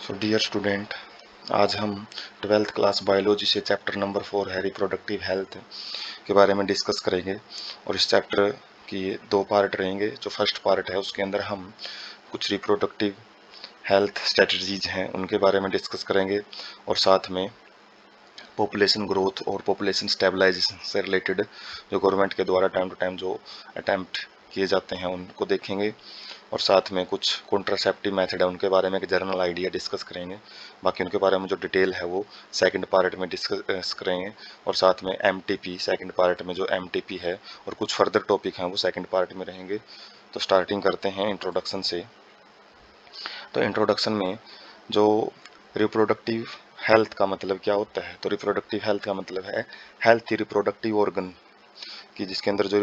Dear student, आज हम 12th class biology से चैप्टर नंबर 4 है रिप्रोडक्टिव हेल्थ के बारे में डिस्कस करेंगे। और इस चैप्टर की दो पार्ट रहेंगे। जो फर्स्ट पार्ट है उसके अंदर हम कुछ रिप्रोडक्टिव हेल्थ स्ट्रेटजीज हैं उनके बारे में डिस्कस करेंगे, और साथ में पॉपुलेशन ग्रोथ और पॉपुलेशन स्टेबलाइजेशन से रिलेटेड जो गवर्नमेंट के द्वारा टाइम टू टाइम जो अटैम्प्ट किए जाते हैं उनको देखेंगे। और साथ में कुछ कॉन्ट्रासेप्टिव मेथड है उनके बारे में एक जनरल आइडिया डिस्कस करेंगे। बाकी उनके बारे में जो डिटेल है वो सेकंड पार्ट में डिस्कस करेंगे। और साथ में एमटीपी सेकंड पार्ट में जो एमटीपी है और कुछ फर्दर टॉपिक हैं वो सेकंड पार्ट में रहेंगे। तो स्टार्टिंग करते हैं इंट्रोडक्शन से। तो इंट्रोडक्शन में जो रिप्रोडक्टिव हेल्थ का मतलब क्या होता है, तो रिप्रोडक्टिव हेल्थ का मतलब है हेल्थ रिप्रोडक्टिव ऑर्गन कि जिसके अंदर जो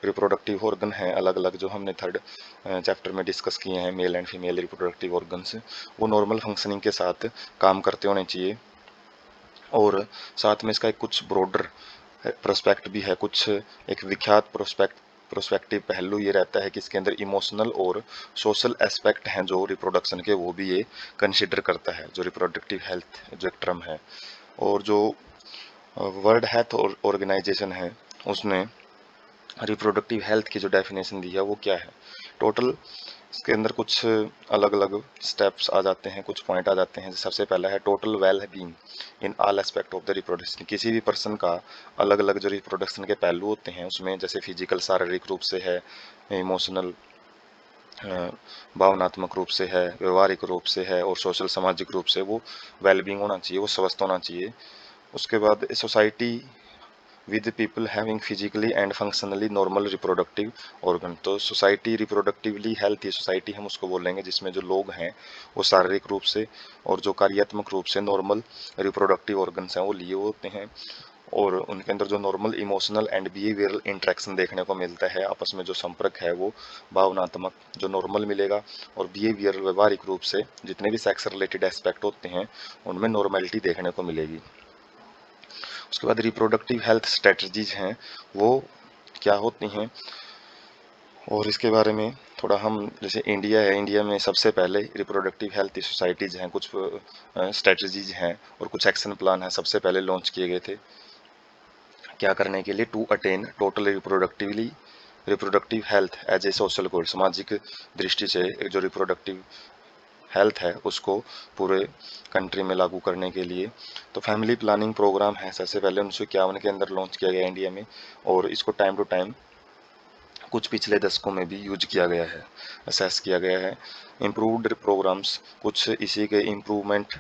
रिप्रोडक्टिव ऑर्गन है अलग अलग जो हमने थर्ड चैप्टर में डिस्कस किए हैं, male and female reproductive organs, वो नॉर्मल फंक्शनिंग के साथ काम करते होने चाहिए। और साथ में इसका एक कुछ ब्रॉडर प्रोस्पेक्ट भी है, कुछ एक विख्यात प्रोस्पेक्टिव पहलू ये रहता है कि इसके अंदर इमोशनल और सोशल एस्पेक्ट हैं जो रिप्रोडक्शन के, वो भी ये कंसिडर करता है जो रिप्रोडक्टिव हेल्थ जो एक टर्म है। और जो वर्ल्ड हेल्थ ऑर्गेनाइजेशन है उसने रिप्रोडक्टिव हेल्थ की जो डेफिनेशन दी है वो क्या है। टोटल इसके अंदर कुछ अलग अलग स्टेप्स आ जाते हैं, कुछ पॉइंट आ जाते हैं। सबसे पहला है total well being in all aspect of the reproduction. किसी भी पर्सन का अलग अलग जो रिप्रोडक्शन के पहलू होते हैं उसमें जैसे फिजिकल शारीरिक रूप से है, इमोशनल भावनात्मक रूप से है, व्यवहारिक रूप से है, और सोशल सामाजिक रूप से वो वेलबींग होना चाहिए, वो स्वस्थ होना चाहिए। उसके बाद society with people having physically and functionally normal reproductive organ. तो सोसाइटी रिप्रोडक्टिवली हेल्थी सोसाइटी हम उसको बोलेंगे जिसमें जो लोग हैं वो शारीरिक रूप से और जो कार्यात्मक रूप से नॉर्मल रिप्रोडक्टिव ऑर्गन्स हैं वो लिए होते हैं। और उनके अंदर जो normal emotional and behavioural interaction देखने को मिलता है, आपस में जो संपर्क है वो भावनात्मक जो नॉर्मल मिलेगा। और बिहेवियरल व्यवहारिक रूप से जितने भी सेक्स रिलेटेड एस्पेक्ट होते हैं उनमें नॉर्मेलिटी देखने को मिलेगी। उसके बाद रिप्रोडक्टिव हेल्थ स्ट्रेटजीज हैं वो क्या होती हैं, और इसके बारे में थोड़ा हम, जैसे इंडिया है, इंडिया में सबसे पहले रिप्रोडक्टिव हेल्थ सोसाइटीज़ हैं, कुछ स्ट्रेटजीज हैं और कुछ एक्शन प्लान हैं सबसे पहले लॉन्च किए गए थे क्या करने के लिए, to attain total reproductive health as a social goal. सामाजिक दृष्टि से जो रिप्रोडक्टिव हेल्थ है उसको पूरे कंट्री में लागू करने के लिए। तो फैमिली प्लानिंग प्रोग्राम है सबसे पहले 1951 के अंदर लॉन्च किया गया इंडिया में, और इसको टाइम टू टाइम कुछ पिछले दशकों में भी यूज किया गया है, असेस किया गया है। इम्प्रूव्ड प्रोग्राम्स, कुछ इसी के इम्प्रूवमेंट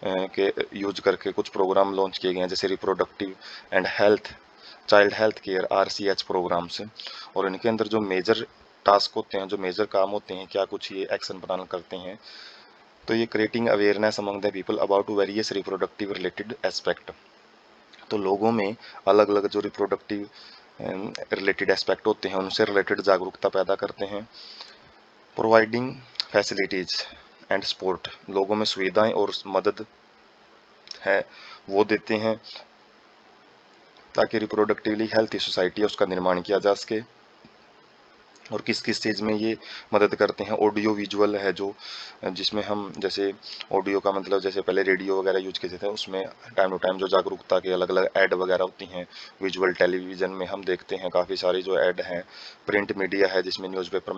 के यूज करके कुछ प्रोग्राम लॉन्च किए गए हैं, जैसे reproductive and health child health care RCH programmes. और इनके अंदर जो मेजर टास्क होते हैं, जो मेजर काम होते हैं, क्या कुछ ये एक्शन प्लान करते हैं, तो ये creating awareness among the people about various reproductive related aspect. तो लोगों में अलग अलग जो रिप्रोडक्टिव रिलेटेड एस्पेक्ट होते हैं उनसे रिलेटेड जागरूकता पैदा करते हैं। प्रोवाइडिंग फैसिलिटीज एंड सपोर्ट, लोगों में सुविधाएं और मदद है वो देते हैं ताकि रिप्रोडक्टिवली हेल्थी सोसाइटी है उसका निर्माण किया जा सके। और किस किस चीज़ में ये मदद करते हैं, ऑडियो विजुअल है जो, जिसमें हम जैसे ऑडियो का मतलब जैसे पहले रेडियो वगैरह यूज किए थे, उसमें टाइम टू टाइम जो जागरूकता के अलग अलग ऐड वगैरह होती हैं। विजुअल टेलीविज़न में हम देखते हैं काफ़ी सारी जो ऐड हैं। प्रिंट मीडिया है जिसमें न्यूज़पेपर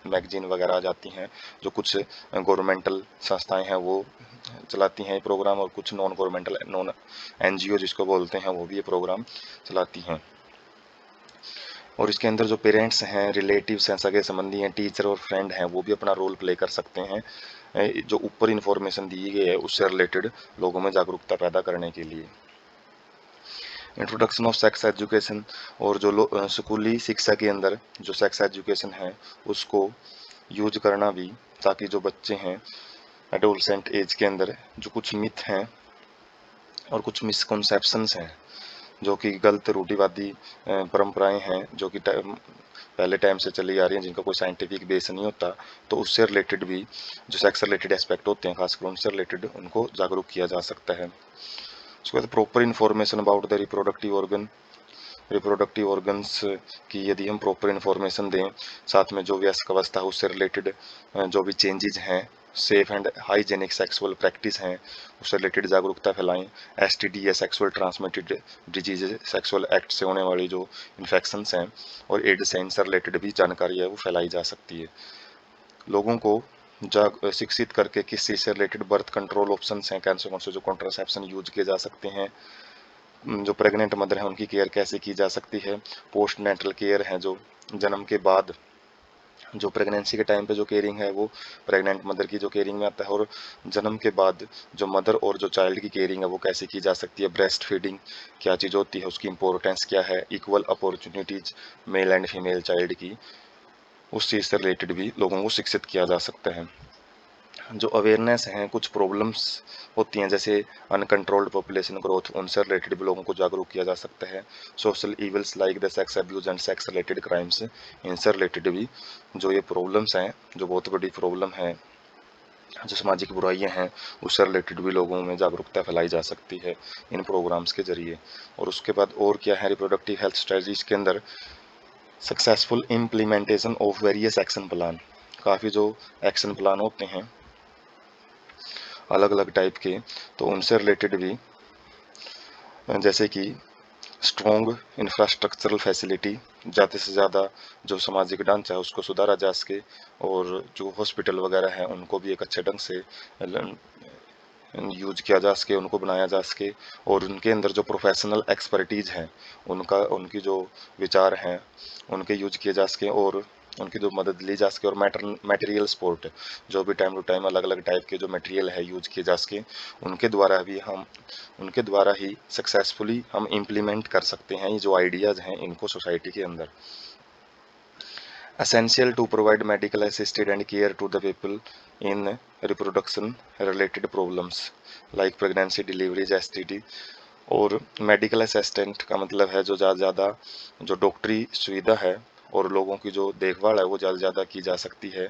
मैगजीन वगैरह आ जाती हैं, जो कुछ गवर्नमेंटल संस्थाएँ हैं वो चलाती हैं ये प्रोग्राम, और कुछ नॉन NGO जिसको बोलते हैं वो भी ये प्रोग्राम चलाती हैं। और इसके अंदर जो पेरेंट्स हैं, रिलेटिव्स हैं, सगे संबंधी हैं, टीचर और फ्रेंड हैं, वो भी अपना रोल प्ले कर सकते हैं जो ऊपर इन्फॉर्मेशन दी गई है उससे रिलेटेड लोगों में जागरूकता पैदा करने के लिए। इंट्रोडक्शन ऑफ सेक्स एजुकेशन, और जो स्कूली शिक्षा के अंदर जो सेक्स एजुकेशन है उसको यूज करना भी, ताकि जो बच्चे हैं एडोलसेंट एज के अंदर जो कुछ मिथ हैं और कुछ मिसकॉन्सेप्शंस हैं, जो कि गलत रूढ़िवादी परंपराएं हैं जो कि पहले टाइम से चली आ रही हैं, जिनका कोई साइंटिफिक बेस नहीं होता, तो उससे रिलेटेड भी जो सेक्स रिलेटेड एस्पेक्ट होते हैं खासकर उनसे रिलेटेड उनको जागरूक किया जा सकता है। उसके बाद proper information about the reproductive organs की यदि हम प्रॉपर इन्फॉर्मेशन दें, साथ में जो वयस्क अवस्था है उससे रिलेटेड जो भी चेंजेज हैं safe and hygienic sexual practice हैं उससे रिलेटेड जागरूकता फैलाएं। एसटीडी या sexual transmitted disease, sexual act से होने वाली जो इन्फेक्शंस हैं और एड्स से इनसे रिलेटेड भी जानकारी है वो फैलाई जा सकती है। लोगों को शिक्षित करके किस चीज़ से रिलेटेड बर्थ कंट्रोल ऑप्शंस हैं, कौन से जो कॉन्ट्रासेप्शन यूज किए जा सकते हैं, जो प्रेग्नेंट मदर हैं उनकी केयर कैसे की जा सकती है, पोस्ट नेटल केयर है जो जन्म के बाद जो प्रेगनेंसी के टाइम पे जो केयरिंग है वो प्रेग्नेंट मदर की जो केयरिंग में आता है, और जन्म के बाद जो मदर और जो चाइल्ड की केयरिंग है वो कैसे की जा सकती है, ब्रेस्ट फीडिंग क्या चीज़ होती है, उसकी इंपॉर्टेंस क्या है, equal opportunities male and female child की, उस चीज़ से रिलेटेड भी लोगों को शिक्षित किया जा सकता है। जो अवेयरनेस हैं, कुछ प्रॉब्लम्स होती हैं जैसे अनकंट्रोल्ड पॉपुलेशन ग्रोथ, उनसे रिलेटेड भी लोगों को जागरूक किया जा सकता है। Social evils like the sex abuse and sex related crimes, इनसे रिलेटेड भी जो ये प्रॉब्लम्स हैं, जो बहुत बड़ी प्रॉब्लम है, जो सामाजिक बुराइयां हैं, उससे रिलेटेड भी लोगों में जागरूकता फैलाई जा सकती है इन प्रोग्राम्स के जरिए। और उसके बाद और क्या है, रिप्रोडक्टिव हेल्थ स्ट्रेटजीज के अंदर successful implementation of various action plan, काफ़ी जो एक्शन प्लान होते हैं अलग अलग टाइप के, तो उनसे रिलेटेड भी जैसे कि स्ट्रॉन्ग इंफ्रास्ट्रक्चरल फैसिलिटी, ज़्यादा से ज़्यादा जो सामाजिक ढांचा है उसको सुधारा जा सके, और जो हॉस्पिटल वगैरह हैं उनको भी एक अच्छे ढंग से यूज किया जा सके, उनको बनाया जा सके, और उनके अंदर जो प्रोफेशनल एक्सपर्टीज हैं उनकी जो विचार हैं उनके यूज किए जा सके, और उनकी जो मदद ली जा सके, और मटेरियल सपोर्ट, जो भी टाइम टू टाइम अलग अलग टाइप के जो मटेरियल है यूज किए जा सके, उनके द्वारा ही सक्सेसफुली हम इम्प्लीमेंट कर सकते हैं ये जो आइडियाज़ हैं इनको सोसाइटी के अंदर। essential to provide medical assisted and care to the people in reproduction related problems like pregnancy, deliveries, STD। और मेडिकल असिस्टेंट का मतलब है जो ज़्यादा से ज़्यादा जो डॉक्टरी सुविधा है और लोगों की जो देखभाल है वो ज़्यादा से ज़्यादा की जा सकती है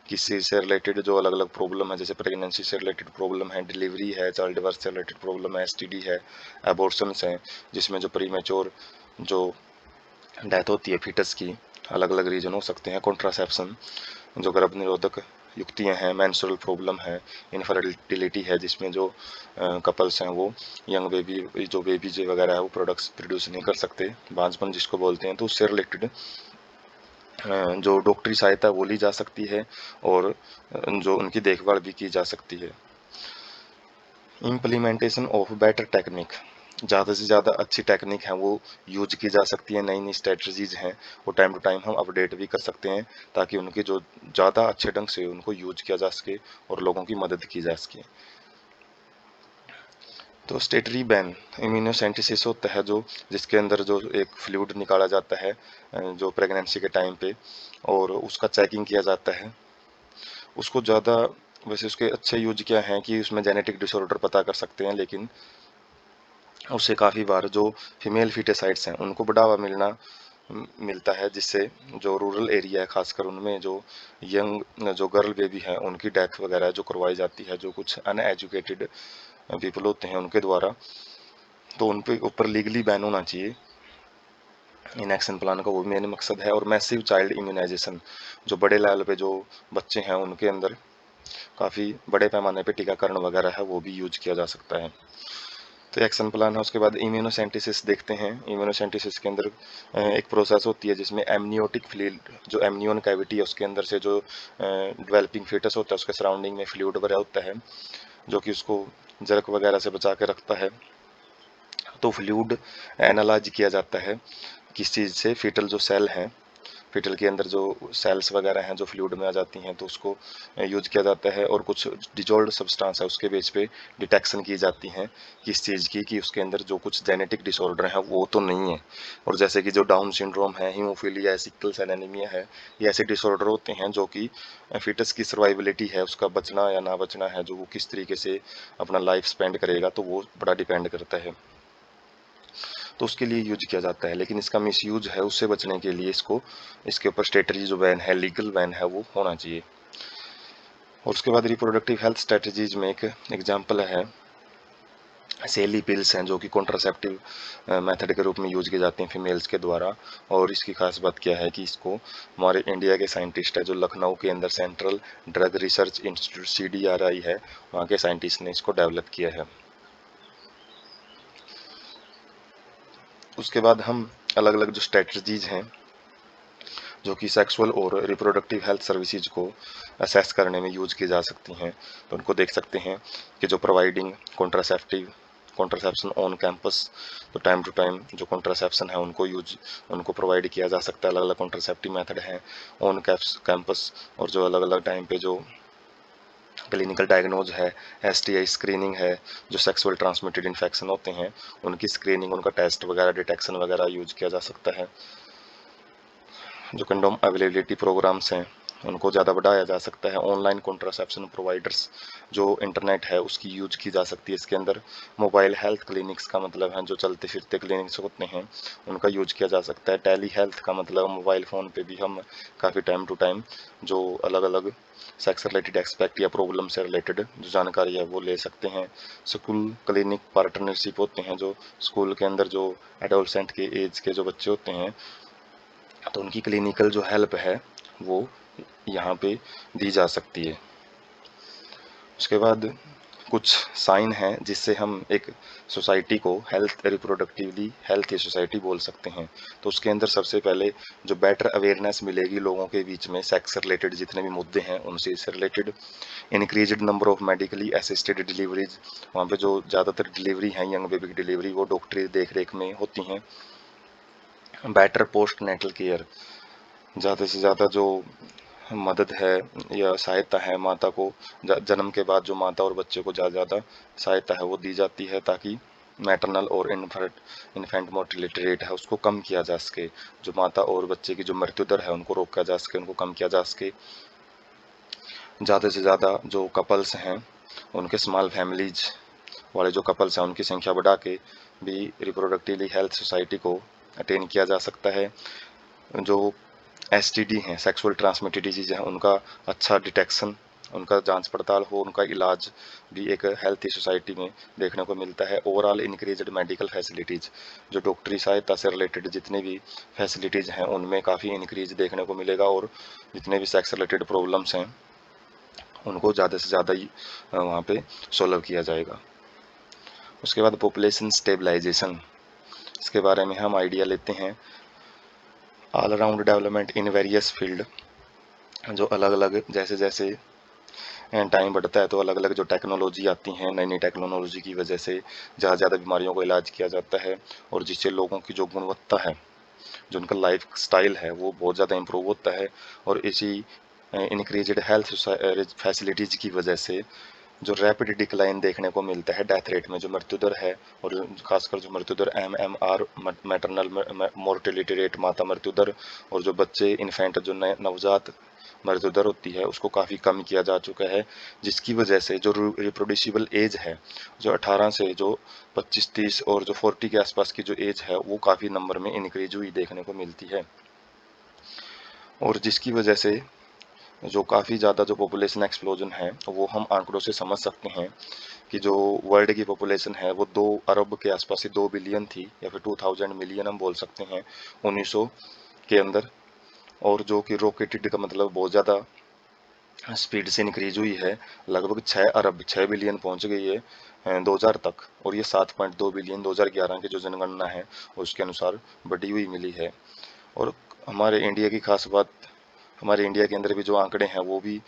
किसी से रिलेटेड जो अलग अलग प्रॉब्लम है, जैसे प्रेगनेंसी से रिलेटेड प्रॉब्लम है, डिलीवरी है, चाइल्ड बर्थ से रिलेटेड प्रॉब्लम है, STD है, एबॉर्शंस हैं जिसमें जो प्रीमेच्योर जो डेथ होती है फीटस की, अलग अलग रीजन हो सकते हैं, कॉन्ट्रासेप्शन जो गर्भ निरोधक युक्तियाँ हैं, मेंस्ट्रुअल प्रॉब्लम है, इनफर्टिलिटी है जिसमें जो कपल्स हैं वो यंग बेबी जो बेबीज वगैरह है वो प्रोडक्ट्स प्रोड्यूस नहीं कर सकते, बांझपन जिसको बोलते हैं, तो उससे रिलेटेड जो डॉक्टरी सहायता वो ली जा सकती है और जो उनकी देखभाल भी की जा सकती है। इम्प्लीमेंटेशन ऑफ बेटर टेक्निक, ज़्यादा से ज़्यादा अच्छी टेक्निक है वो यूज की जा सकती है, नई नई स्ट्रेटजीज हैं वो टाइम टू टाइम हम अपडेट भी कर सकते हैं ताकि उनकी जो ज़्यादा अच्छे ढंग से उनको यूज किया जा सके और लोगों की मदद की जा सके। तो स्टेटरी बैन इम्यूनोसेंटिसिस होता है जो जिसके अंदर जो एक फ्लूइड निकाला जाता है जो प्रेगनेंसी के टाइम पे, और उसका चेकिंग किया जाता है उसको ज़्यादा, वैसे उसके अच्छे यूज क्या हैं कि उसमें जेनेटिक डिसऑर्डर पता कर सकते हैं, लेकिन उससे काफ़ी बार जो फीमेल फीटेसाइड्स हैं उनको बढ़ावा मिलता है, जिससे जो रूरल एरिया है खासकर उनमें जो यंग जो गर्ल बेबी है उनकी डेथ वगैरह जो करवाई जाती है, जो कुछ अनएजुकेटेड पीपल होते हैं उनके द्वारा, तो उन पे ऊपर लीगली बैन होना चाहिए इन एक्शन प्लान का, वो मेन मकसद है। और मैसिव चाइल्ड इम्यूनाइजेशन, जो बड़े लेवल पे जो बच्चे हैं उनके अंदर काफ़ी बड़े पैमाने पे टीकाकरण वगैरह है वो भी यूज किया जा सकता है। तो एक्शन प्लान है। उसके बाद इम्यूनोसेंटिसिस देखते हैं। इम्यूनोसेंटिसिस के अंदर एक प्रोसेस होती है जिसमें एमनियोटिक फ्लूइड, जो एमनियन कैविटी है उसके अंदर से जो डेवलपिंग फीटस होता है उसके सराउंडिंग में फ्लूइड भरा होता है जो कि उसको जर्क वगैरह से बचा के रखता है। तो फ्लूइड एनालाइज किया जाता है किस चीज़ से, फीटल जो सेल हैं, फीटल के अंदर जो सेल्स वगैरह हैं जो फ्लूइड में आ जाती हैं तो उसको यूज किया जाता है, और कुछ डिजोल्व सब्सटेंस है उसके बेस पे डिटेक्शन की जाती हैं किस चीज़ की, कि उसके अंदर जो कुछ जेनेटिक डिसऑर्डर है वो तो नहीं है। और जैसे कि जो डाउन सिंड्रोम है, हीमोफीलिया है, सिकल सेल एनीमिया है, ये ऐसे डिसऑर्डर होते हैं जो कि फीटस की सर्वाइबिलिटी है, उसका बचना या ना बचना है, जो वो किस तरीके से अपना लाइफ स्पेंड करेगा, तो वो बड़ा डिपेंड करता है, तो उसके लिए यूज किया जाता है। लेकिन इसका मिसयूज है, उससे बचने के लिए इसके ऊपर स्ट्रेटजी जो बैन है, लीगल बैन है, वो होना चाहिए। और उसके बाद रिप्रोडक्टिव हेल्थ स्ट्रेटजीज में एक एग्जांपल है सेली पिल्स हैं जो कि कॉन्ट्रासेप्टिव मेथड के रूप में यूज की जाती हैं फीमेल्स के द्वारा। और इसकी खास बात क्या है कि इसको हमारे इंडिया के साइंटिस्ट है जो लखनऊ के अंदर central drug research institute CDRI है, वहाँ के साइंटिस्ट ने इसको डेवलप किया है। उसके बाद हम अलग अलग जो स्ट्रेटजीज हैं जो कि सेक्सुअल और रिप्रोडक्टिव हेल्थ सर्विसेज को असेस करने में यूज की जा सकती हैं, तो उनको देख सकते हैं कि जो प्रोवाइडिंग कॉन्ट्रासेप्शन ऑन कैंपस, तो टाइम टू टाइम जो कॉन्ट्रासेप्शन है उनको प्रोवाइड किया जा सकता है। अलग अलग कॉन्ट्रासेप्टिव मेथड हैं ऑन कैंपस, और जो अलग अलग टाइम पे जो क्लिनिकल डायग्नोज है, STI स्क्रीनिंग है, जो सेक्सुअल ट्रांसमिटेड इन्फेक्शन होते हैं उनकी स्क्रीनिंग, उनका टेस्ट वगैरह, डिटेक्शन वगैरह यूज किया जा सकता है। जो कंडोम अवेलेबिलिटी प्रोग्राम्स हैं उनको ज़्यादा बढ़ाया जा सकता है। ऑनलाइन कॉन्ट्रासेप्शन प्रोवाइडर्स जो इंटरनेट है उसकी यूज की जा सकती है इसके अंदर। मोबाइल हेल्थ क्लिनिक्स का मतलब है जो चलते फिरते क्लिनिक्स होते हैं उनका यूज किया जा सकता है। टेली हेल्थ का मतलब मोबाइल फ़ोन पे भी हम काफ़ी टाइम टू टाइम जो अलग अलग सेक्स रिलेटेड एक्सपेक्ट या प्रॉब्लम से रिलेटेड जो जानकारी है वो ले सकते हैं। स्कूल क्लिनिक पार्टनरशिप होते हैं, जो स्कूल के अंदर जो एडोलसेंट के एज के जो बच्चे होते हैं तो उनकी क्लिनिकल जो हेल्प है वो यहाँ पे दी जा सकती है। उसके बाद कुछ साइन हैं जिससे हम एक सोसाइटी को रिप्रोडक्टिवली हेल्थी सोसाइटी बोल सकते हैं। तो उसके अंदर सबसे पहले जो बेटर अवेयरनेस मिलेगी लोगों के बीच में सेक्स से रिलेटेड जितने भी मुद्दे हैं उनसे related. Increased number of medically assisted deliveries, वहाँ पे जो ज़्यादातर डिलीवरी हैं यंग बेबी की डिलीवरी वो डॉक्टरी देख रेख में होती हैं। बेटर पोस्ट नेटल केयर, ज़्यादा से ज़्यादा जो मदद है या सहायता है माता को जन्म के बाद, जो माता और बच्चे को ज़्यादा ज़्यादा सहायता है वो दी जाती है ताकि मैटरनल और इन्फेंट मोर्टेलिटी रेट है उसको कम किया जा सके। जो माता और बच्चे की जो मृत्यु दर है उनको रोका जा सके, उनको कम किया जा सके। ज़्यादा से ज़्यादा जो कपल्स हैं उनके स्मॉल फैमिलीज वाले जो कपल्स हैं उनकी संख्या बढ़ा के भी रिप्रोडक्टिवली हेल्थ सोसाइटी को अटेन किया जा सकता है। जो STD हैं, सेक्सुअल ट्रांसमिटेड डिजीज हैं, उनका अच्छा डिटेक्शन, उनका जांच पड़ताल हो, उनका इलाज भी एक हेल्थी सोसाइटी में देखने को मिलता है। ओवरऑल इंक्रीज्ड मेडिकल फैसिलिटीज़, जो डॉक्टरी सहायता से रिलेटेड जितने भी फैसिलिटीज़ हैं उनमें काफ़ी इंक्रीज देखने को मिलेगा, और जितने भी सेक्स रिलेटेड प्रॉब्लम्स हैं उनको ज़्यादा से ज़्यादा ही वहाँ पे सॉल्व किया जाएगा। उसके बाद पॉपुलेशन स्टेबलाइजेशन, इसके बारे में हम आइडिया लेते हैं। All around development in various field, जो अलग अलग जैसे जैसे टाइम बढ़ता है तो अलग अलग जो टेक्नोलॉजी आती हैं, नई नई टेक्नोलॉजी की वजह से ज़्यादा ज़्यादा बीमारियों का इलाज किया जाता है, और जिससे लोगों की जो गुणवत्ता है, जो उनका लाइफ स्टाइल है वो बहुत ज़्यादा इम्प्रूव होता है। और इसी इंक्रीज्ड हेल्थ फैसिलिटीज़ की वजह से जो रैपिड डिक्लाइन देखने को मिलता है डेथ रेट में, जो मृत्यु दर है, और खासकर जो मृत्यु दर MMR मैटरनल मोर्टेलिटी रेट, माता मृत्यु दर, और जो बच्चे इन्फेंट जो नवजात मृत्यु दर होती है उसको काफ़ी कम किया जा चुका है। जिसकी वजह से जो रिप्रोड्यूसिबल एज है, जो 18 से जो 25-30 और जो 40 के आसपास की जो एज है वो काफ़ी नंबर में इंक्रीज हुई देखने को मिलती है। और जिसकी वजह से जो काफ़ी ज़्यादा जो पॉपुलेशन एक्सप्लोजन है वो हम आंकड़ों से समझ सकते हैं कि जो वर्ल्ड की पॉपुलेशन है वो 2 अरब के आसपास ही 2 बिलियन थी, या फिर 2000 मिलियन हम बोल सकते हैं 1900 के अंदर, और जो कि रॉकेटेड का मतलब बहुत ज़्यादा स्पीड से इंक्रीज हुई है, लगभग 6 बिलियन पहुंच गई है 2000 तक, और ये 7.2 बिलियन 2011 की जो जनगणना है उसके अनुसार बढ़ी हुई मिली है। और हमारे इंडिया की खास बात, हमारे इंडिया के अंदर भी जो आंकड़े हैं वो भी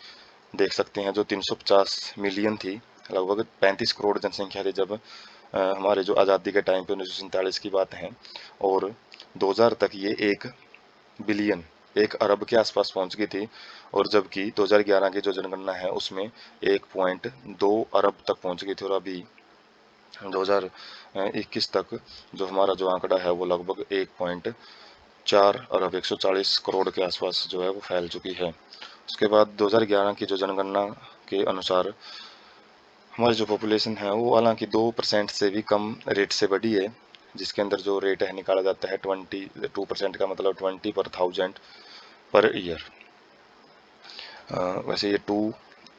देख सकते हैं। जो 350 मिलियन थी, लगभग 35 करोड़ जनसंख्या थी जब हमारे जो आज़ादी के टाइम पे 1947 की बात है, और 2000 तक ये 1 बिलियन 1 अरब के आसपास पहुंच गई थी, और जबकि 2011 की जो जनगणना है उसमें 1.2 अरब तक पहुंच गई थी, और अभी 2021 तक जो हमारा जो आंकड़ा है वो लगभग 1.4 अरब 140 करोड़ के आसपास जो है वो फैल चुकी है। उसके बाद 2011 की जो जनगणना के अनुसार हमारी जो पॉपुलेशन है वो हालांकि 2% से भी कम रेट से बढ़ी है, जिसके अंदर जो रेट है निकाला जाता है 2% का मतलब 20 पर 1000 पर ईयर। वैसे ये 2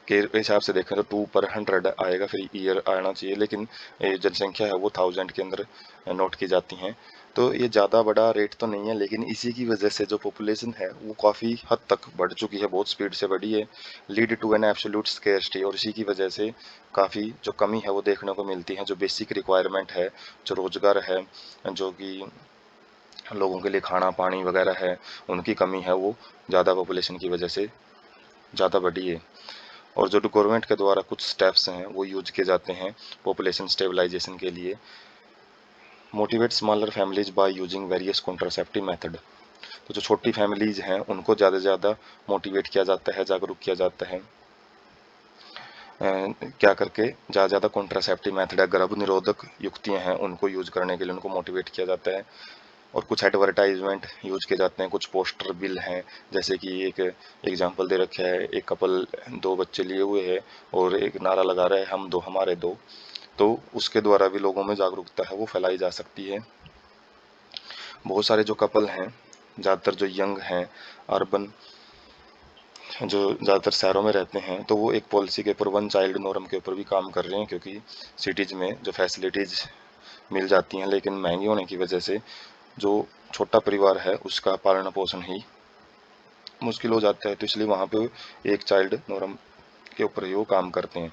के हिसाब से देखें तो 2/100 आएगा, फिर ईयर आना चाहिए, लेकिन ये जनसंख्या है वो 1000 के अंदर नोट की जाती हैं। तो ये ज़्यादा बड़ा रेट तो नहीं है, लेकिन इसी की वजह से जो पॉपुलेशन है वो काफ़ी हद तक बढ़ चुकी है, बहुत स्पीड से बढ़ी है, lead to an absolute scarcity. और इसी की वजह से काफ़ी जो कमी है वो देखने को मिलती है, जो बेसिक रिक्वायरमेंट है, जो रोज़गार है, जो कि लोगों के लिए खाना पानी वगैरह है, उनकी कमी है, वो ज़्यादा पॉपुलेशन की वजह से ज़्यादा बढ़ी है। और जो गवर्नमेंट के द्वारा कुछ स्टेप्स हैं वो यूज किए जाते हैं पॉपुलेशन स्टेबलाइजेशन के लिए। Motivate smaller families by using various contraceptive method. तो जो छोटी फैमिलीज हैं उनको ज़्यादा से ज़्यादा मोटिवेट किया जाता है, जागरूक किया जाता है, क्या करके ज़्यादा ज़्यादा कॉन्ट्रासेप्टिव मेथड है, गर्भ निरोधक युक्तियाँ हैं, उनको यूज करने के लिए उनको मोटिवेट किया जाता है। और कुछ एडवर्टाइजमेंट यूज किए जाते हैं, कुछ पोस्टर बिल हैं, जैसे कि एक एग्जांपल दे रखा है, एक कपल 2 बच्चे लिए हुए है और एक नारा लगा रहा है हम दो हमारे दो। तो उसके द्वारा भी लोगों में जागरूकता है वो फैलाई जा सकती है। बहुत सारे जो कपल हैं, ज़्यादातर जो यंग हैं, अर्बन, जो ज़्यादातर शहरों में रहते हैं, तो वो एक पॉलिसी के ऊपर, वन चाइल्ड नॉर्म के ऊपर भी काम कर रहे हैं, क्योंकि सिटीज़ में जो फैसिलिटीज़ मिल जाती हैं, लेकिन महंगी होने की वजह से जो छोटा परिवार है उसका पालन पोषण ही मुश्किल हो जाता है। तो इसलिए वहाँ पे एक चाइल्ड नॉर्म के ऊपर ही वो काम करते हैं।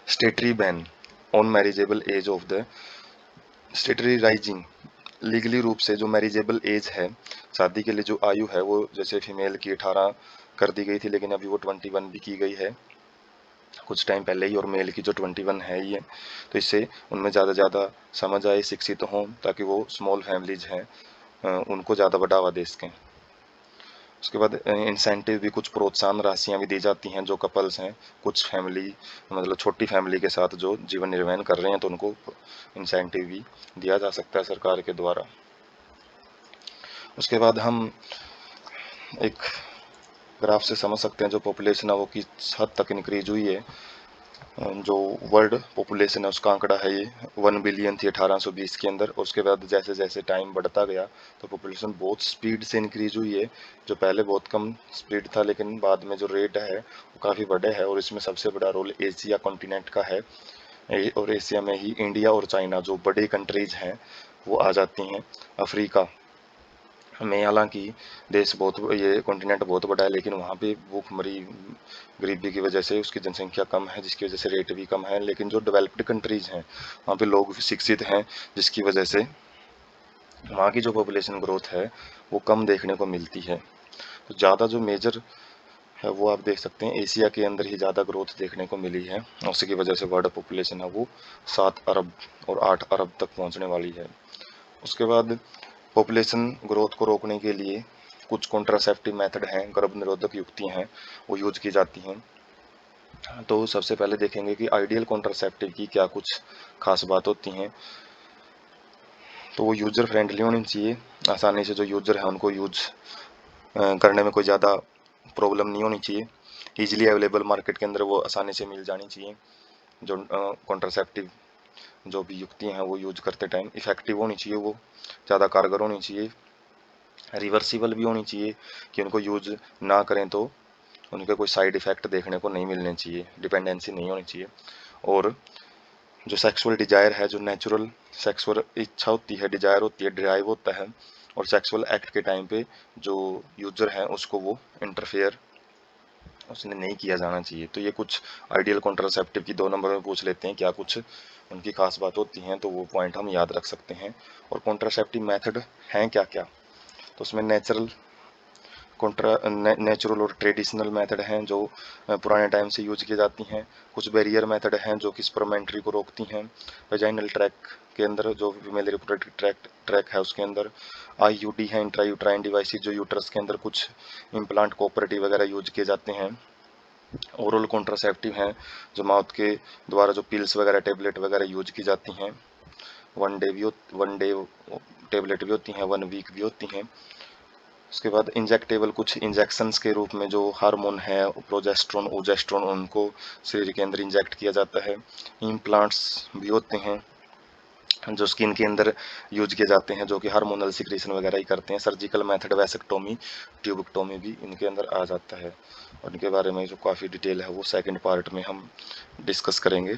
स्टेटरी ban on marriageable age of the स्टेटरी rising. Legally रूप से जो मैरिजेबल एज है, शादी के लिए जो आयु है, वो जैसे फीमेल की 18 कर दी गई थी, लेकिन अभी वो 21 भी की गई है कुछ टाइम पहले ही, और मेल की जो 21 है ही है। तो इससे उनमें ज़्यादा से ज़्यादा समझ आए, शिक्षित हों, ताकि वो स्मॉल फैमिलीज हैं उनको ज़्यादा बढ़ावा दे सकें। उसके बाद इंसेंटिव भी, कुछ प्रोत्साहन राशियां भी दी जाती हैं जो कपल्स हैं, कुछ फैमिली मतलब छोटी फैमिली के साथ जो जीवन निर्वाह कर रहे हैं, तो उनको इंसेंटिव भी दिया जा सकता है सरकार के द्वारा। उसके बाद हम एक ग्राफ से समझ सकते हैं जो पॉपुलेशन है वो किस हद तक इंक्रीज हुई है। जो वर्ल्ड पॉपुलेशन है उसका आंकड़ा है, ये 1 बिलियन थी 1820 के अंदर। उसके बाद जैसे जैसे टाइम बढ़ता गया तो पॉपुलेशन बहुत स्पीड से इंक्रीज हुई है, जो पहले बहुत कम स्पीड था, लेकिन बाद में जो रेट है वो काफ़ी बड़े है। और इसमें सबसे बड़ा रोल एशिया कॉन्टिनेंट का है, और एशिया में ही इंडिया और चाइना जो बड़ी कंट्रीज हैं वो आ जाती हैं। अफ्रीका में हालांकि देश बहुत, ये कॉन्टिनेंट बहुत बड़ा है, लेकिन वहाँ पे भूखमरी गरीबी की वजह से उसकी जनसंख्या कम है, जिसकी वजह से रेट भी कम है। लेकिन जो डेवलप्ड कंट्रीज हैं वहाँ पे लोग शिक्षित हैं, जिसकी वजह से वहाँ की जो पॉपुलेशन ग्रोथ है वो कम देखने को मिलती है। तो ज़्यादा जो मेजर है वो आप देख सकते हैं एशिया के अंदर ही ज़्यादा ग्रोथ देखने को मिली है, उसी की वजह से वर्ल्ड पॉपुलेशन है वो 7 अरब और 8 अरब तक पहुँचने वाली है। उसके बाद पॉपुलेशन ग्रोथ को रोकने के लिए कुछ कॉन्ट्रासेप्टिव मेथड हैं, गर्भ निरोधक युक्तियाँ हैं, वो यूज की जाती हैं। तो सबसे पहले देखेंगे कि आइडियल कॉन्ट्रासेप्टिव की क्या कुछ खास बात होती हैं। तो वो यूजर फ्रेंडली होनी चाहिए, आसानी से जो यूजर है उनको यूज करने में कोई ज़्यादा प्रॉब्लम नहीं होनी चाहिए। ईजिली अवेलेबल मार्केट के अंदर वो आसानी से मिल जानी चाहिए। जो कॉन्ट्रासेप्टिव जो भी युक्तियाँ हैं वो यूज करते टाइम इफेक्टिव होनी चाहिए, वो ज़्यादा कारगर होनी चाहिए, रिवर्सिबल भी होनी चाहिए, कि उनको यूज ना करें तो उनके कोई साइड इफ़ेक्ट देखने को नहीं मिलने चाहिए, डिपेंडेंसी नहीं होनी चाहिए। और जो सेक्सुअल डिजायर है, जो नेचुरल सेक्सुअल इच्छा होती है, डिजायर होती है, ड्राइव होता है, और सेक्सुअल एक्ट के टाइम पे जो यूजर है उसको वो इंटरफेयर उसने नहीं किया जाना चाहिए। तो ये कुछ आइडियल कॉन्ट्रासेप्टिव की 2 नंबर में पूछ लेते हैं क्या कुछ उनकी खास बात होती हैं, तो वो पॉइंट हम याद रख सकते हैं। और कॉन्ट्रासेप्टिव मेथड हैं क्या क्या, तो उसमें नेचुरल और ट्रेडिशनल मेथड हैं जो पुराने टाइम से यूज की जाती हैं। कुछ बैरियर मेथड हैं जो कि स्पर्मेंट्री को रोकती हैं। वेजाइनल ट्रैक के अंदर जो फीमेल रिप्रोडक्टिव ट्रैक है उसके अंदर आईयूडी है, इंट्रायूट्राइन डिवाइसेज, जो यूट्रस के अंदर कुछ इम्प्लांट कोऑपरेटिव वगैरह यूज किए जाते हैं। ओरल कॉन्ट्रासेप्टिव हैं जो माउथ के द्वारा जो पिल्स वगैरह टेबलेट वगैरह यूज की जाती हैं। 1 डे टेबलेट भी होती हैं, 1 वीक भी होती हैं। उसके बाद इंजेक्टेबल, कुछ इंजेक्शंस के रूप में जो हार्मोन है प्रोजेस्टेरोन ओजेस्ट्रोन, उनको शरीर के अंदर इंजेक्ट किया जाता है। इम्प्लांट्स भी होते हैं, जो स्किन के अंदर यूज किए जाते हैं, जो कि हार्मोनल सिक्रेशन वगैरह ही करते हैं। सर्जिकल मेथड वैसेक्टोमी, ट्यूबेक्टोमी भी इनके अंदर आ जाता है। और इनके बारे में जो काफ़ी डिटेल है वो सेकंड पार्ट में हम डिस्कस करेंगे।